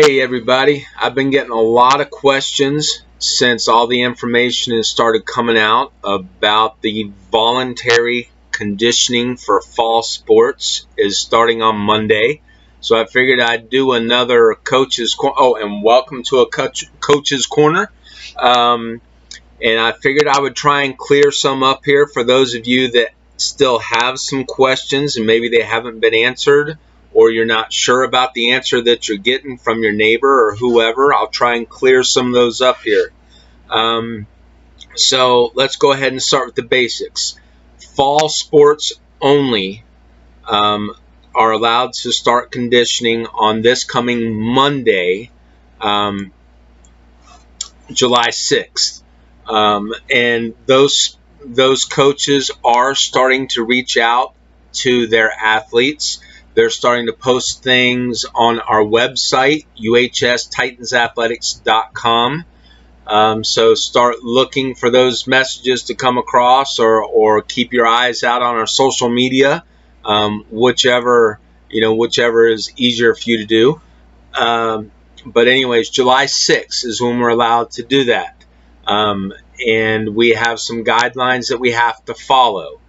Hey everybody, I've been getting a lot of questions since all the information has started coming out about the voluntary conditioning for fall sports is starting on Monday. So I figured I'd do another coach's corner. Oh, and welcome to a coach's corner. Um, and I figured I would try and clear some up here for those of you that still have some questions and maybe they haven't been answered, or you're not sure about the answer that you're getting from your neighbor or whoever. I'll try and clear some of those up here. So let's go ahead and start with the basics. Fall sports only are allowed to start conditioning on this coming Monday, July 6th. And those coaches are starting to reach out to their athletes. They're starting to post things on our website, uhstitanathletics.com. So start looking for those messages to come across, or keep your eyes out on our social media, whichever is easier for you to do. But anyways, July 6th is when we're allowed to do that. And we have some guidelines that we have to follow.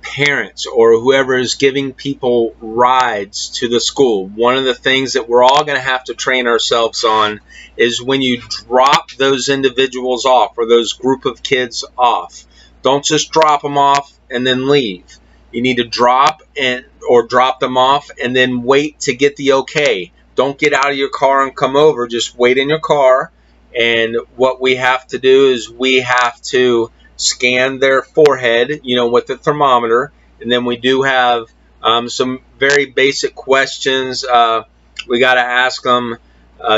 Parents or whoever is giving people rides to the school, one of the things that we're all going to have to train ourselves on is when you drop those individuals off, or those group of kids off, don't just drop them off and then leave. You need to drop them off and then wait to get the okay. Don't get out of your car and come over. Just wait in your car. And what we have to do is we have to scan their forehead, with the thermometer. And then we do have some very basic questions. We got to ask them,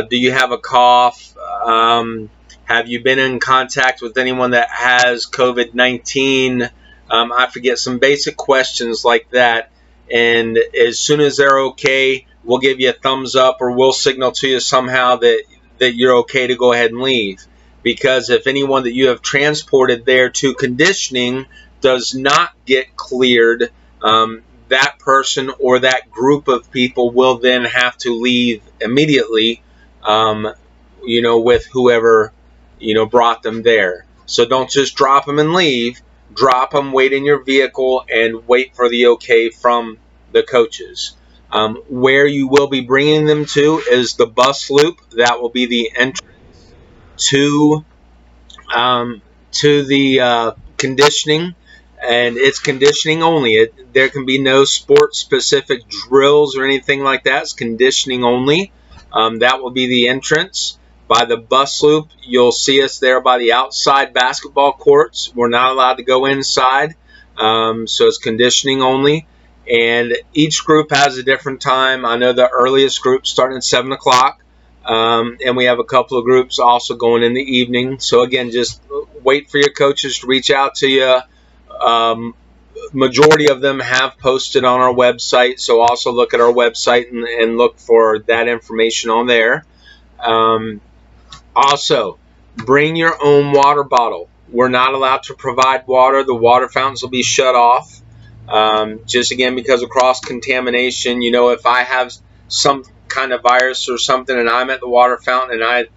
do you have a cough? Have you been in contact with anyone that has COVID-19? I forget, some basic questions like that. And as soon as they're okay, we'll give you a thumbs up, or we'll signal to you somehow that you're okay to go ahead and leave. Because if anyone that you have transported there to conditioning does not get cleared, that person or that group of people will then have to leave immediately, with whoever, brought them there. So don't just drop them and leave. Drop them, wait in your vehicle, and wait for the okay from the coaches. Where you will be bringing them to is the bus loop. That will be the entrance to the conditioning, and it's conditioning only. There can be no sport-specific drills or anything like that. It's conditioning only. That will be the entrance. By the bus loop, you'll see us there by the outside basketball courts. We're not allowed to go inside, so it's conditioning only. And each group has a different time. I know the earliest group starting at 7 o'clock. And we have a couple of groups also going in the evening. So again, just wait for your coaches to reach out to you. Majority of them have posted on our website, so also look at our website and look for that information on there. Also, bring your own water bottle. We're not allowed to provide water. The water fountains will be shut off. Just again, because of cross-contamination. If I have some kind of virus or something and I'm at the water fountain and I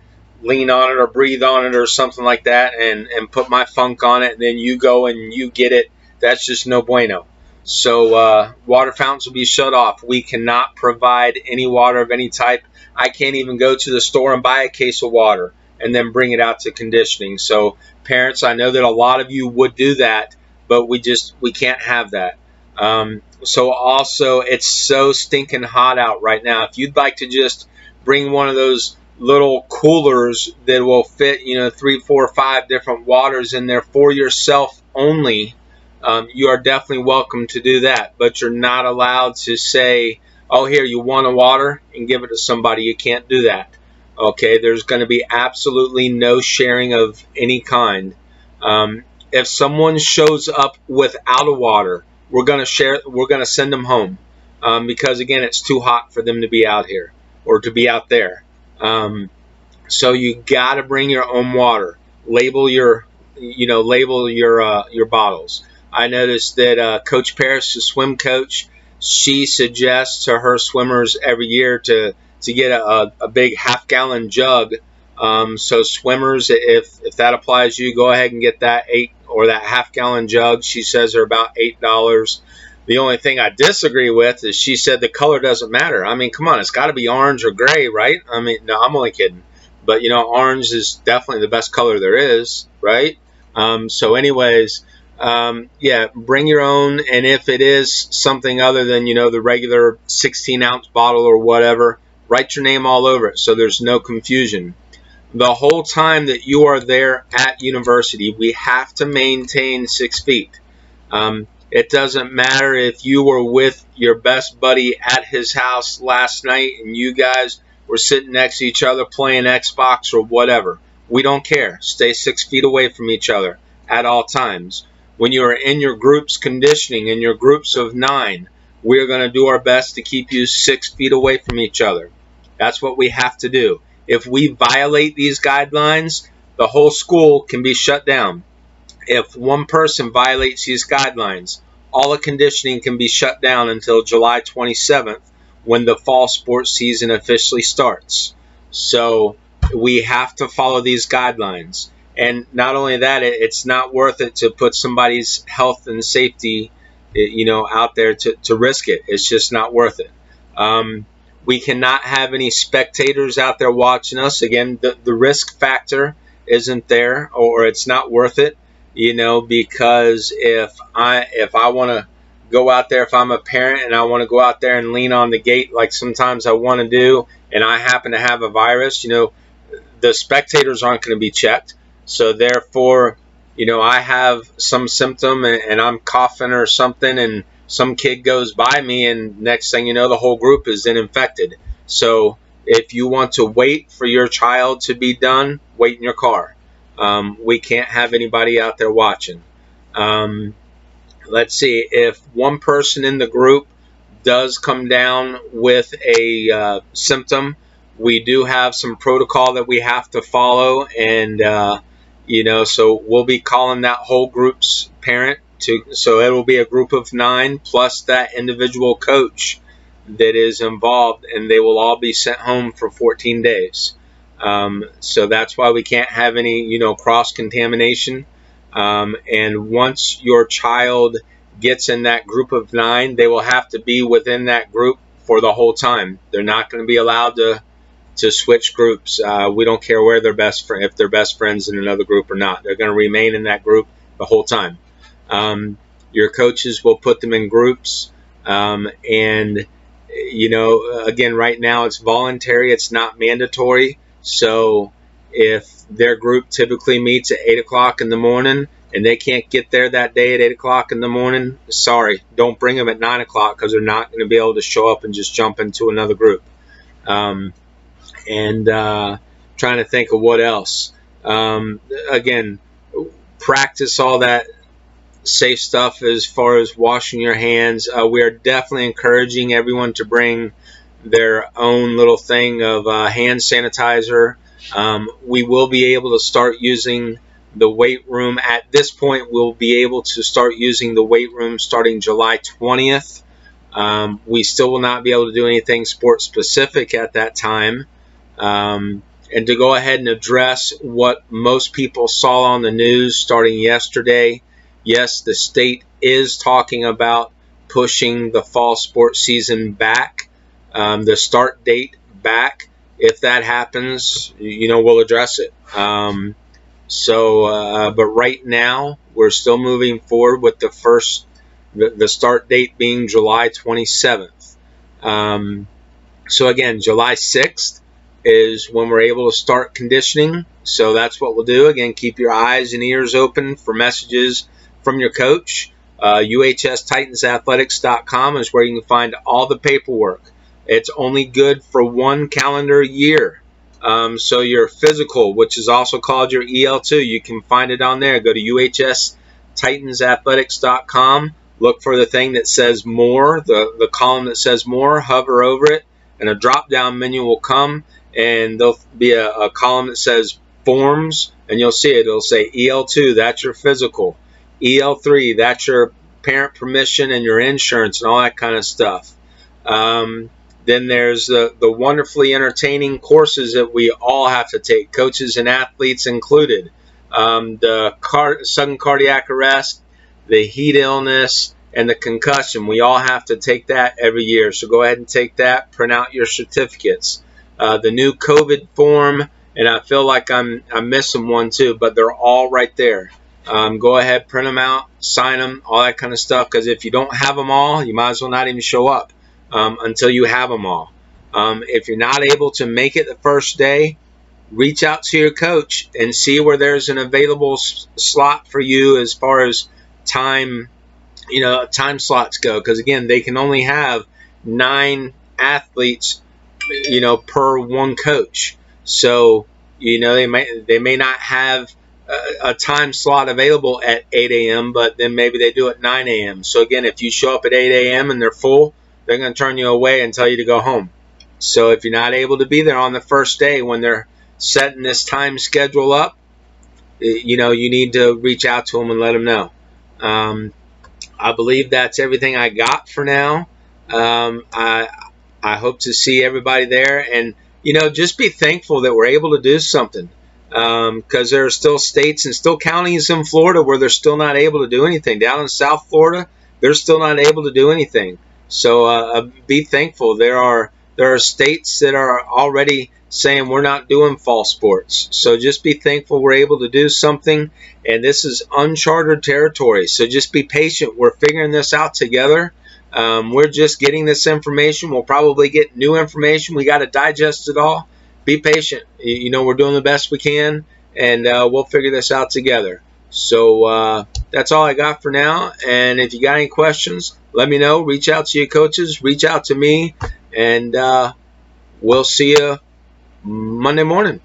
lean on it or breathe on it or something like that and put my funk on it, and then you go and you get it, that's just no bueno. So water fountains will be shut off. We cannot provide any water of any type. I can't even go to the store and buy a case of water and then bring it out to conditioning. So parents, I know that a lot of you would do that, but we can't have that. So also, it's so stinking hot out right now. If you'd like to just bring one of those little coolers that will fit, 3, 4, 5 different waters in there for yourself only, you are definitely welcome to do that. But you're not allowed to say, oh, here, you want a water, and give it to somebody. You can't do that. Okay, there's going to be absolutely no sharing of any kind. If someone shows up without a water, we're going to send them home, because again, it's too hot for them to be out here or to be out there. So you got to bring your own water. Label your bottles. I noticed that Coach Paris, the swim coach, she suggests to her swimmers every year to to get a big half-gallon jug. So swimmers, if that applies to you, go ahead and get that that half-gallon jug. She says they're about $8. The only thing I disagree with is she said the color doesn't matter. I mean, come on, it's got to be orange or gray, right? I mean, no, I'm only kidding. But, you know, orange is definitely the best color there is, right? So anyways, yeah, bring your own. And if it is something other than, you know, the regular 16-ounce bottle or whatever, write your name all over it so there's no confusion. The whole time that you are there at university, we have to maintain 6 feet. It doesn't matter if you were with your best buddy at his house last night and you guys were sitting next to each other playing Xbox or whatever. We don't care. Stay 6 feet away from each other at all times. When you are in your groups conditioning, in your groups of 9, we're going to do our best to keep you 6 feet away from each other. That's what we have to do. If we violate these guidelines, the whole school can be shut down. If one person violates these guidelines, all the conditioning can be shut down until July 27th when the fall sports season officially starts. So we have to follow these guidelines. And not only that, it's not worth it to put somebody's health and safety, you know, out there to risk it. It's just not worth it. We cannot have any spectators out there watching us. Again, the risk factor isn't there, or it's not worth it, you know, because if I want to go out there, if I'm a parent and I want to go out there and lean on the gate like sometimes I want to do, and I happen to have a virus, you know, the spectators aren't going to be checked. So therefore, you know, I have some symptom and I'm coughing or something, and some kid goes by me, and next thing you know, the whole group is then infected. So if you want to wait for your child to be done, wait in your car. We can't have anybody out there watching. Let's see, if one person in the group does come down with a symptom, we do have some protocol that we have to follow, and you know, so we'll be calling that whole group's parent so it will be a group of 9 plus that individual coach that is involved, and they will all be sent home for 14 days. So that's why we can't have any, you know, cross contamination. And once your child gets in that group of 9, they will have to be within that group for the whole time. They're not going to be allowed to switch groups. We don't care where if they're best friends in another group or not. They're going to remain in that group the whole time. Your coaches will put them in groups, and you know, again, right now it's voluntary, it's not mandatory. So if their group typically meets at 8 o'clock in the morning and they can't get there that day at 8 o'clock in the morning, sorry, don't bring them at 9 o'clock, because they're not going to be able to show up and just jump into another group. Trying to think of what else. Again, practice all that safe stuff as far as washing your hands. We are definitely encouraging everyone to bring their own little thing of hand sanitizer. We will be able to start using the weight room. At this point, we'll be able to start using the weight room starting July 20th. We still will not be able to do anything sports specific at that time. And to go ahead and address what most people saw on the news starting yesterday, yes, the state is talking about pushing the fall sports season back, the start date back. If that happens, you know, we'll address it. But right now, we're still moving forward with the start date being July 27th. So again, July 6th is when we're able to start conditioning. So that's what we'll do. Again, keep your eyes and ears open for messages from your coach. UHSTitansathletics.com is where you can find all the paperwork. It's only good for 1 calendar year. So your physical, which is also called your EL2, you can find it on there. Go to UHSTitansathletics.com. Look for the thing that says more, the column that says more, hover over it, and a drop-down menu will come, and there'll be a column that says forms, and you'll see it. It'll say EL2, that's your physical. EL3, that's your parent permission and your insurance and all that kind of stuff. Then there's the wonderfully entertaining courses that we all have to take, coaches and athletes included. The sudden cardiac arrest, the heat illness, and the concussion. We all have to take that every year. So go ahead and take that. Print out your certificates. The new COVID form, and I feel like I'm missing one too, but they're all right there. Go ahead, print them out, sign them, all that kind of stuff, because if you don't have them all, you might as well not even show up until you have them all. If you're not able to make it the first day, reach out to your coach and see where there's an available slot for you as far as time, time slots go, because again, they can only have 9 athletes, per one coach. So, they may not have a time slot available at 8 a.m., but then maybe they do at 9 a.m. So again, if you show up at 8 a.m. and they're full, they're going to turn you away and tell you to go home. So if you're not able to be there on the first day when they're setting this time schedule up, you need to reach out to them and let them know. I believe that's everything I got for now. I hope to see everybody there, and just be thankful that we're able to do something, because there are still states and still counties in Florida where they're still not able to do anything. Down in South Florida, they're still not able to do anything. So be thankful. There are states that are already saying we're not doing fall sports. So just be thankful we're able to do something, and this is uncharted territory. So just be patient. We're figuring this out together. We're just getting this information. We'll probably get new information. We got to digest it all. Be patient. We're doing the best we can, and we'll figure this out together. So that's all I got for now. And if you got any questions, let me know. Reach out to your coaches. Reach out to me, and we'll see you Monday morning.